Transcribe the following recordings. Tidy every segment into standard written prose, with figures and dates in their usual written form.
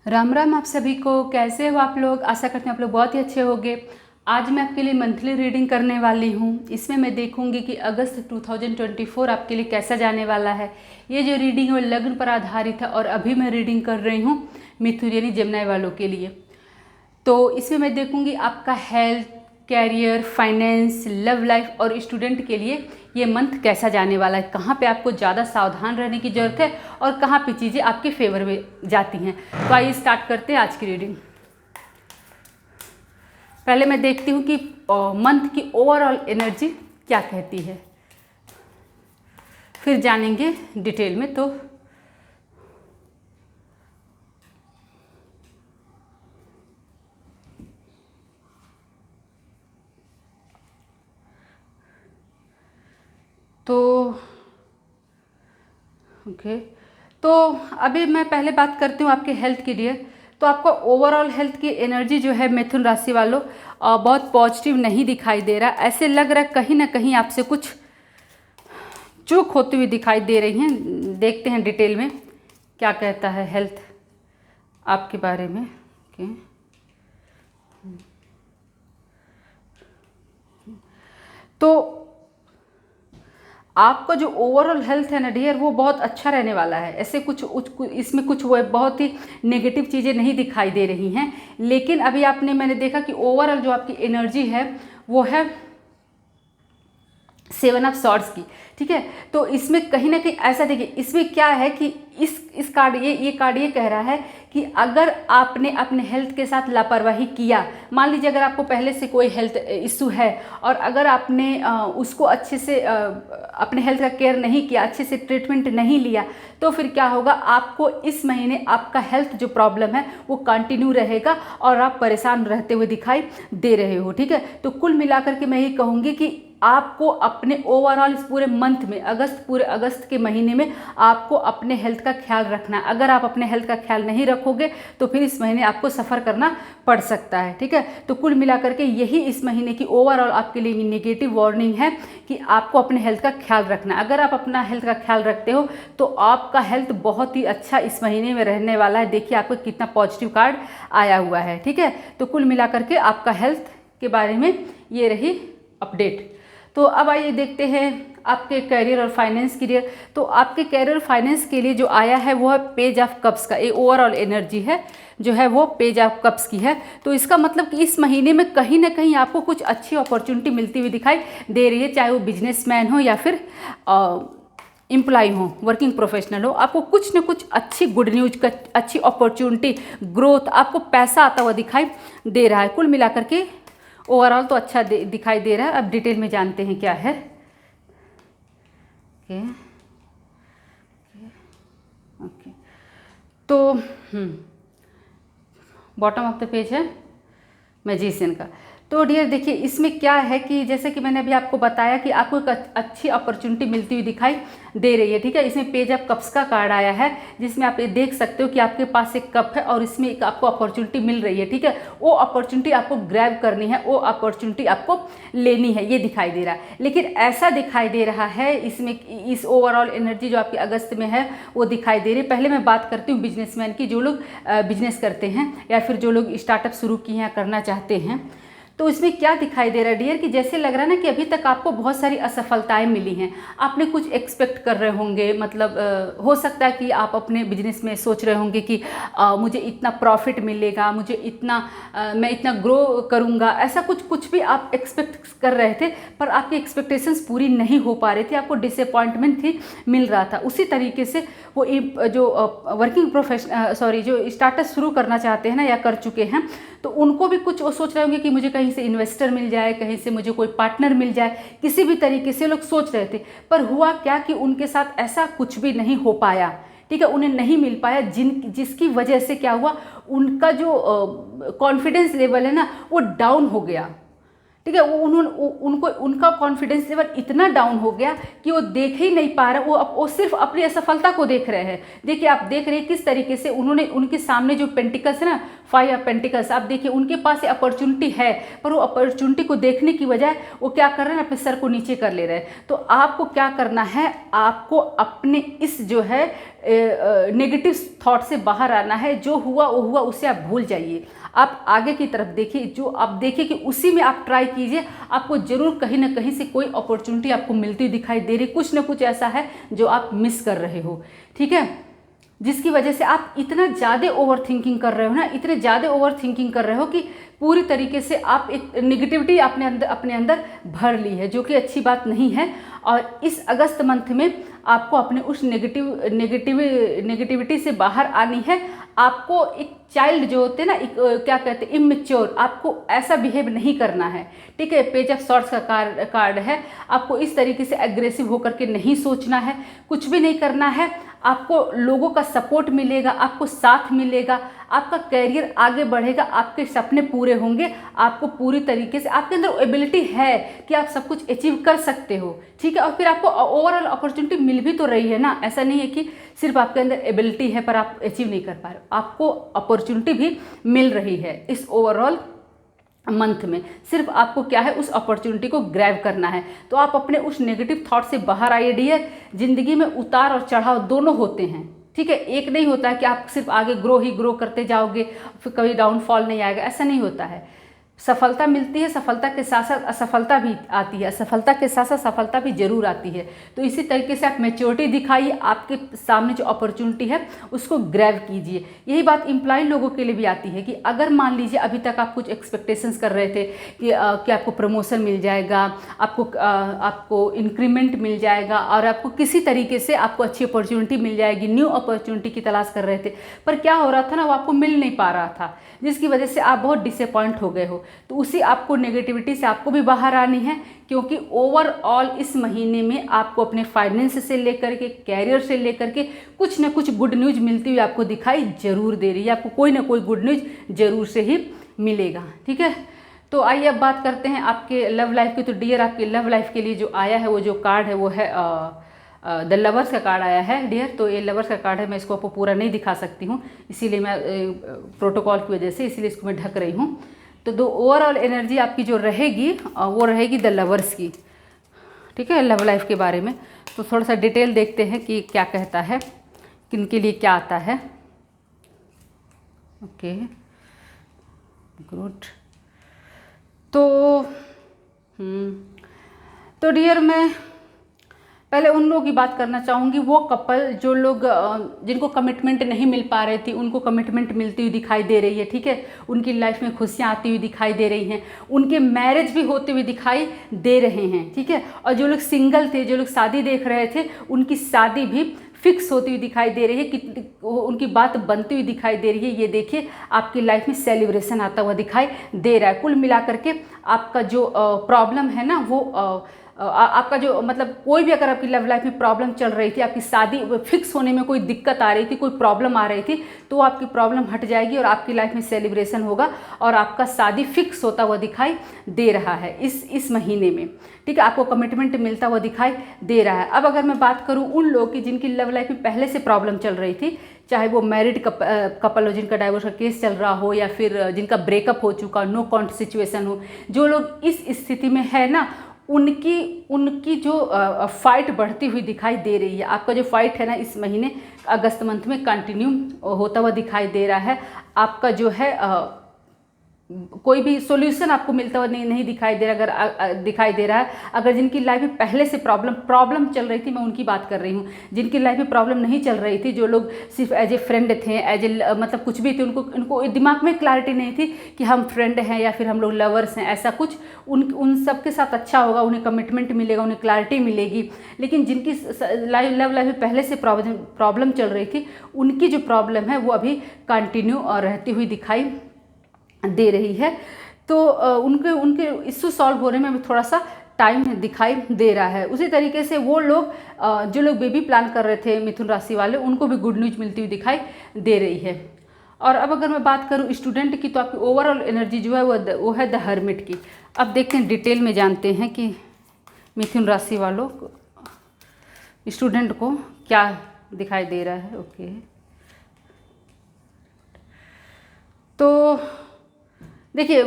राम राम आप सभी को। कैसे हो आप लोग? आशा करते हैं आप लोग बहुत ही अच्छे होंगे। आज मैं आपके लिए मंथली रीडिंग करने वाली हूँ। इसमें मैं देखूंगी कि अगस्त 2024 आपके लिए कैसा जाने वाला है। ये जो रीडिंग है वो लग्न पर आधारित है और अभी मैं रीडिंग कर रही हूँ मिथुन यानी जमनाई वालों के लिए। तो इसमें मैं देखूंगी आपका health, career, finance, love life और स्टूडेंट के लिए ये मंथ कैसा जाने वाला है, कहाँ पे आपको ज़्यादा सावधान रहने की ज़रूरत है और कहाँ पे चीज़ें आपके फेवर में जाती हैं। तो आइए स्टार्ट करते हैं आज की रीडिंग। पहले मैं देखती हूँ कि मंथ की ओवरऑल एनर्जी क्या कहती है, फिर जानेंगे डिटेल में। तो ओके, तो अभी मैं पहले बात करती हूँ आपके हेल्थ के लिए। तो आपका ओवरऑल हेल्थ की एनर्जी जो है मिथुन राशि वालों बहुत पॉजिटिव नहीं दिखाई दे रहा। ऐसे लग रहा है कहीं ना कहीं आपसे कुछ चूक होती हुई दिखाई दे रही हैं। देखते हैं डिटेल में क्या कहता है हेल्थ आपके बारे में। ओके, तो आपका जो ओवरऑल हेल्थ है ना डियर, वो बहुत अच्छा रहने वाला है। ऐसे इसमें कुछ वो बहुत ही नेगेटिव चीज़ें नहीं दिखाई दे रही हैं। लेकिन अभी मैंने देखा कि ओवरऑल जो आपकी एनर्जी है वो है 7 ऑफ सॉर्ड्स की। ठीक है, तो इसमें कहीं ना कहीं ऐसा देखिए, इसमें क्या है कि इस कार्ड ये कार्ड ये कह रहा है कि अगर आपने अपने हेल्थ के साथ लापरवाही किया, मान लीजिए अगर आपको पहले से कोई हेल्थ इशू है और अगर आपने उसको अच्छे से अपने हेल्थ का केयर नहीं किया, अच्छे से ट्रीटमेंट नहीं लिया, तो फिर क्या होगा, आपको इस महीने आपका हेल्थ जो प्रॉब्लम है वो कंटिन्यू रहेगा और आप परेशान रहते हुए दिखाई दे रहे हो। ठीक है, तो कुल मिलाकर के मैं ये कहूँगी कि आपको अपने ओवरऑल इस पूरे मंथ में, पूरे अगस्त के महीने में आपको अपने हेल्थ का ख्याल रखना है। अगर आप अपने हेल्थ का ख्याल नहीं रखोगे तो फिर इस महीने आपको सफ़र करना पड़ सकता है। ठीक है, तो कुल मिलाकर के यही इस महीने की ओवरऑल आपके लिए नेगेटिव वार्निंग है कि आपको अपने हेल्थ का ख्याल रखना है। अगर आप अपना हेल्थ का ख्याल रखते हो तो आपका हेल्थ बहुत ही अच्छा इस महीने में रहने वाला है। देखिए आपको कितना पॉजिटिव कार्ड आया हुआ है। ठीक है, तो कुल मिलाकर के आपका हेल्थ के बारे में ये रही अपडेट। तो अब आइए देखते हैं आपके कैरियर और फाइनेंस के लिए। तो आपके कैरियर और फाइनेंस के लिए जो आया है वो है पेज ऑफ कप्स का। ये ओवरऑल एनर्जी है जो है वो पेज ऑफ कप्स की है। तो इसका मतलब कि इस महीने में कहीं ना कहीं आपको कुछ अच्छी अपॉर्चुनिटी मिलती हुई दिखाई दे रही है, चाहे वो बिजनेसमैन हो या फिर एम्प्लॉय हो, वर्किंग प्रोफेशनल हो। आपको कुछ ना कुछ अच्छी गुड न्यूज का, अच्छी अपॉर्चुनिटी, ग्रोथ, आपको पैसा आता हुआ दिखाई दे रहा है। कुल मिलाकर के ओवरऑल तो अच्छा दिखाई दे रहा है। अब डिटेल में जानते हैं क्या है। ओके ओके, तो बॉटम ऑफ द पेज है मैजिशियन का। तो डियर देखिए इसमें क्या है कि जैसे कि मैंने अभी आपको बताया कि आपको एक अच्छी अपॉर्चुनिटी मिलती हुई दिखाई दे रही है। ठीक है, इसमें पेज ऑफ कप्स का कार्ड आया है जिसमें आप ये देख सकते हो कि आपके पास एक कप है और इसमें एक आपको अपॉर्चुनिटी मिल रही है। ठीक है, वो अपॉर्चुनिटी आपको ग्रैब करनी है, वो अपॉर्चुनिटी आपको लेनी है, ये दिखाई दे रहा है। लेकिन ऐसा दिखाई दे रहा है इसमें, इस ओवरऑल एनर्जी जो आपकी अगस्त में है वो दिखाई दे रही है। पहले मैं बात करती हूँ बिजनेसमैन की, जो लोग बिजनेस करते हैं या फिर जो लोग स्टार्टअप शुरू किए हैं, करना चाहते हैं। तो इसमें क्या दिखाई दे रहा है डियर कि जैसे लग रहा है ना कि अभी तक आपको बहुत सारी असफलताएं मिली हैं। आपने कुछ एक्सपेक्ट कर रहे होंगे, मतलब हो सकता है कि आप अपने बिजनेस में सोच रहे होंगे कि मुझे इतना प्रॉफिट मिलेगा, मुझे इतना मैं इतना ग्रो करूंगा, ऐसा कुछ भी आप एक्सपेक्ट कर रहे थे, पर आपकी एक्सपेक्टेशंस पूरी नहीं हो पा रही थी, आपको डिसअपॉइंटमेंट ही मिल रहा था। उसी तरीके से वो जो वर्किंग जो स्टार्टअप शुरू करना चाहते हैं ना या कर चुके हैं, तो उनको भी कुछ वो सोच रहे होंगे कि मुझे कहीं से इन्वेस्टर मिल जाए, कहीं से मुझे कोई पार्टनर मिल जाए, किसी भी तरीके से लोग सोच रहे थे। पर हुआ क्या कि उनके साथ ऐसा कुछ भी नहीं हो पाया। ठीक है, उन्हें नहीं मिल पाया, जिसकी वजह से क्या हुआ, उनका जो कॉन्फिडेंस लेवल है ना वो डाउन हो गया। ठीक है। वो उन्होंने उनको उनका कॉन्फिडेंस लेवल इतना डाउन हो गया कि वो देख ही नहीं पा रहे, वो सिर्फ अपनी असफलता को देख रहे हैं। देखिए आप देख रहे हैं किस तरीके से उन्होंने, उनके सामने जो पेंटिकल्स है ना, 5 ऑफ पेंटिकल्स, आप देखिए उनके पास अपॉर्चुनिटी है, पर वो अपॉर्चुनिटी को देखने की बजाय वो क्या कर रहे हैं, अपने सर को नीचे कर ले रहे हैं। तो आपको क्या करना है, आपको अपने इस जो है नेगेटिव थॉट से बाहर आना है। जो हुआ वो हुआ, उससे आप भूल जाइए, आप आगे की तरफ देखिए। जो आप देखिए कि उसी में आप ट्राई कीजिए, आपको जरूर कहीं ना कहीं से कोई अपॉर्चुनिटी आपको मिलती हुई दिखाई दे रही, कुछ ना कुछ ऐसा है जो आप मिस कर रहे हो, ठीक है, जिसकी वजह से आप इतना ज़्यादा ओवर थिंकिंग कर रहे हो ना, इतने ज़्यादा ओवर थिंकिंग कर रहे हो कि पूरी तरीके से आप एक नेगेटिविटी अपने अंदर भर ली है, जो कि अच्छी बात नहीं है। और इस अगस्त मंथ में आपको अपने उस नेगेटिविटी से बाहर आनी है। आपको एक चाइल्ड जो होते हैं ना, एक क्या कहते हैं, इमेच्योर, आपको ऐसा बिहेव नहीं करना है, ठीक है। पेज ऑफ सॉर्ट्स का कार्ड है, आपको इस तरीके से एग्रेसिव होकर के नहीं सोचना है, कुछ भी नहीं करना है। आपको लोगों का सपोर्ट मिलेगा, आपको साथ मिलेगा, आपका करियर आगे बढ़ेगा, आपके सपने पूरे होंगे। आपको पूरी तरीके से, आपके अंदर एबिलिटी है कि आप सब कुछ अचीव कर सकते हो, ठीक है। और फिर आपको ओवरऑल अपॉर्चुनिटी मिल भी तो रही है ना, ऐसा नहीं है कि सिर्फ आपके अंदर एबिलिटी है पर आप अचीव नहीं कर पा रहे, आपको अपॉर्चुनिटी भी मिल रही है इस ओवरऑल मंथ में। सिर्फ आपको क्या है, उस अपॉर्चुनिटी को ग्रैब करना है। तो आप अपने उस नेगेटिव थॉट से बाहर आइए डियर। जिंदगी में उतार और चढ़ाव दोनों होते हैं, ठीक है। एक नहीं होता है कि आप सिर्फ आगे ग्रो करते जाओगे, फिर कभी डाउनफॉल नहीं आएगा, ऐसा नहीं होता है। सफलता मिलती है, सफलता के साथ साथ असफलता भी आती है, असफलता के साथ साथ सफलता भी जरूर आती है। तो इसी तरीके से आप मैच्योरिटी दिखाइए, आपके सामने जो अपॉर्चुनिटी है उसको ग्रैब कीजिए। यही बात एम्प्लॉय लोगों के लिए भी आती है कि अगर मान लीजिए अभी तक आप कुछ एक्सपेक्टेशंस कर रहे थे कि आपको प्रमोशन मिल जाएगा, आपको इंक्रीमेंट मिल जाएगा, और आपको किसी तरीके से आपको अच्छी अपॉर्चुनिटी मिल जाएगी, न्यू अपॉर्चुनिटी की तलाश कर रहे थे, पर क्या हो रहा था ना, वो आपको मिल नहीं पा रहा था, जिसकी वजह से आप बहुत डिसअपॉइंट हो गए हो। तो उसी आपको नेगेटिविटी से आपको भी बाहर आनी है, क्योंकि ओवरऑल इस महीने में आपको अपने फाइनेंस से लेकर के, कैरियर से लेकर के कुछ ना कुछ गुड न्यूज़ मिलती हुई आपको दिखाई जरूर दे रही है। आपको कोई ना कोई गुड न्यूज़ जरूर से ही मिलेगा, ठीक है। तो आइए अब बात करते हैं आपके लव लाइफ की। तो डियर, आपके लव लाइफ के लिए जो आया है, वो जो कार्ड है वो है द लवर्स का कार्ड आया है डियर। तो ये लवर्स का कार्ड है, मैं इसको आपको पूरा नहीं दिखा सकती हूँ, इसीलिए मैं प्रोटोकॉल की वजह से इसीलिए इसको मैं ढक रही हूँ। तो दो ओवरऑल एनर्जी आपकी जो रहेगी वो रहेगी द लवर्स की, ठीक है, लव लाइफ के बारे में। तो थोड़ा सा डिटेल देखते हैं कि क्या कहता है, किन के लिए क्या आता है। Okay, good. तो डियर, मैं पहले उन लोगों की बात करना चाहूँगी, वो कपल जो लोग जिनको कमिटमेंट नहीं मिल पा रही थी, उनको कमिटमेंट मिलती हुई दिखाई दे रही है, ठीक है। उनकी लाइफ में खुशियाँ आती हुई दिखाई दे रही हैं, उनके मैरिज भी होते हुए दिखाई दे रहे हैं, ठीक है। और जो लोग सिंगल थे, जो लोग शादी देख रहे थे, उनकी शादी भी फिक्स होती हुई दिखाई दे रही है, कि उनकी बात बनती हुई दिखाई दे रही है। ये देखिए, आपकी लाइफ में सेलिब्रेशन आता हुआ दिखाई दे रहा है। कुल मिलाकर के आपका जो प्रॉब्लम है ना, वो आपका जो मतलब कोई भी अगर आपकी लव लाइफ में प्रॉब्लम चल रही थी, आपकी शादी फिक्स होने में कोई दिक्कत आ रही थी, कोई प्रॉब्लम आ रही थी, तो आपकी प्रॉब्लम हट जाएगी और आपकी लाइफ में सेलिब्रेशन होगा और आपका शादी फिक्स होता हुआ दिखाई दे रहा है इस महीने में, ठीक है। आपको कमिटमेंट मिलता हुआ दिखाई दे रहा है। अब अगर मैं बात करूं उन लोगों की जिनकी लव लाइफ में पहले से प्रॉब्लम चल रही थी, चाहे वो मैरिड कपल हो जिनका डाइवोर्स का केस चल रहा हो, या फिर जिनका ब्रेकअप हो चुका, नो कॉन्ट सिचुएशन हो, जो लोग इस स्थिति में है ना, उनकी जो फाइट बढ़ती हुई दिखाई दे रही है। आपका जो फाइट है ना, इस महीने अगस्त मंथ में कंटिन्यू होता हुआ दिखाई दे रहा है। आपका जो है कोई भी सॉल्यूशन आपको मिलता हुआ नहीं दिखाई दे रहा। अगर दिखाई दे रहा है, अगर जिनकी लाइफ में पहले से प्रॉब्लम चल रही थी, मैं उनकी बात कर रही हूँ। जिनकी लाइफ में प्रॉब्लम नहीं चल रही थी, जो लोग सिर्फ एज ए फ्रेंड थे, एज ए मतलब कुछ भी थे, उनको दिमाग में क्लैरिटी नहीं थी कि हम फ्रेंड हैं या फिर हम लोग लवर्स हैं, ऐसा कुछ उन सब के साथ अच्छा होगा, उन्हें कमिटमेंट मिलेगा, उन्हें क्लैरिटी मिलेगी। लेकिन जिनकी लव लाइफ में पहले से प्रॉब्लम चल रही थी, उनकी जो प्रॉब्लम है वो अभी कंटिन्यू रहती हुई दिखाई दे रही है। तो उनके इश्यू सॉल्व होने में थोड़ा सा टाइम दिखाई दे रहा है। उसी तरीके से वो लोग जो लोग बेबी प्लान कर रहे थे, मिथुन राशि वाले, उनको भी गुड न्यूज मिलती हुई दिखाई दे रही है। और अब अगर मैं बात करूँ स्टूडेंट की, तो आपकी ओवरऑल एनर्जी जो है वो है द हर्मिट की। अब देखते हैं डिटेल में, जानते हैं कि मिथुन राशि वालों स्टूडेंट को क्या दिखाई दे रहा है। ओके, तो देखिए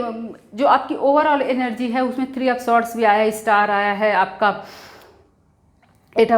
जो आपकी ओवरऑल एनर्जी है उसमें 3 ऑफ सॉर्ड्स भी आया है, स्टार आया है, आपका 8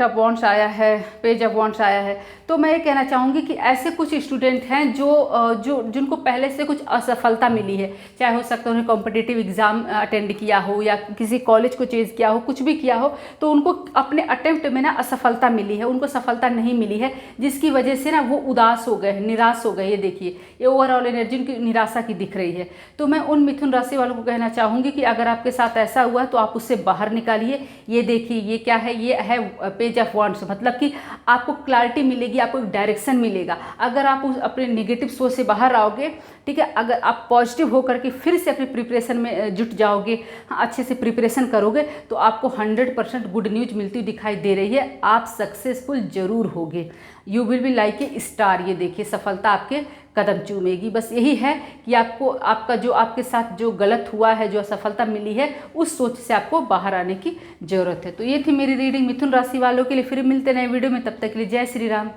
ऑफ वॉन्ड्स आया है, पेज ऑफ वॉन्ड्स आया है। तो मैं ये कहना चाहूँगी कि ऐसे कुछ स्टूडेंट हैं जो जिनको पहले से कुछ असफलता मिली है, चाहे हो सकता है उन्हें कॉम्पिटिटिव एग्जाम अटेंड किया हो या किसी कॉलेज को चेंज किया हो, कुछ भी किया हो, तो उनको अपने अटेम्प्ट में ना असफलता मिली है, उनको सफलता नहीं मिली है, जिसकी वजह से ना वो उदास हो गए, निराश हो गए। ये देखिए, ये ओवरऑल एनर्जी उनकी निराशा की दिख रही है। तो मैं उन मिथुन राशि वालों को कहना चाहूँगी कि अगर आपके साथ ऐसा हुआ है तो आप उससे बाहर निकालिए। ये देखिए, ये क्या है, ये है पेज ऑफ वॉन्ड्स, मतलब कि आपको क्लैरिटी मिलेगी, आपको एक डायरेक्शन मिलेगा। अगर आप उस अपने नेगेटिव सोच से बाहर आओगे, ठीक है, अगर आप पॉजिटिव होकर के फिर से अपनी प्रिपरेशन में जुट जाओगे, अच्छे से प्रिपरेशन करोगे, तो आपको 100% गुड न्यूज मिलती हुई दिखाई दे रही है। आप सक्सेसफुल जरूर होगे। You will be like a star. ये देखिए, सफलता आपके कदम चूमेगी। बस यही है कि आपको आपका जो आपके साथ जो गलत हुआ है, जो असफलता मिली है, उस सोच से आपको बाहर आने की ज़रूरत है। तो ये थी मेरी रीडिंग मिथुन राशि वालों के लिए। फिर मिलते नए वीडियो में, तब तक के लिए जय श्री राम।